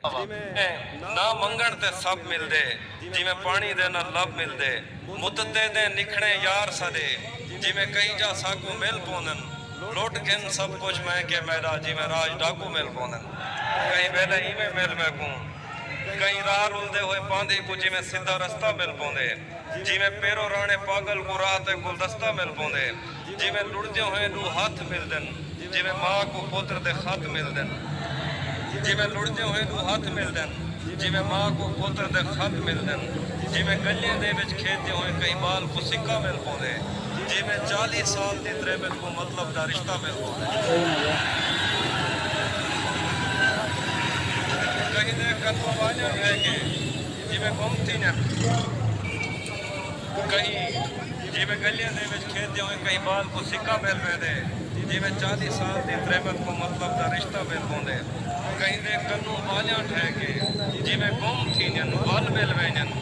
ना मंगण ते सब मिलदे जिवें पानी दे ना लब मिलदे मुद्दते दे निखणे यार सदे जिवें कई जा साकू मिल पोंदन लुट गिन सब कुछ मैं के मेरा जिवें राज डाकू मिल पोंदन कई वेले इवें मिल मैं को कई राह रुलदे होए पांदे को जिवें सीधा रस्ता मिल पोंदे जिवें पेरो राणे पागल को राह ते गुलदस्ता मिल पोंदे जिवें लुड़दे होए दू हाथ मिलदन जिवें मां को पुत्र दे खत मिलदन जिवें लुड़दे होए दू हाथ मिलदन जिवें मां को पुत्र दे खत मिलदन जिवें गलियां दे विच खेददे होए कई बाल को सिक्का मिल पोंदे जिवें 40 साल दी त्रेबत को मतलब दा रिश्ता मिल पोंदे कहीं दे कदम वाले रह के जिवें गुम थी न कहीं जिवें गलियां दे विच खेददे होए कई बाल को सिक्का मिल वेंदे जिवें 40 साल दी त्रेबत को मतलब दा रिश्ता मिल पोंदे कहीं दे कन्नू वालियां ठह के जिवें गुम थी वल मिल वेंजन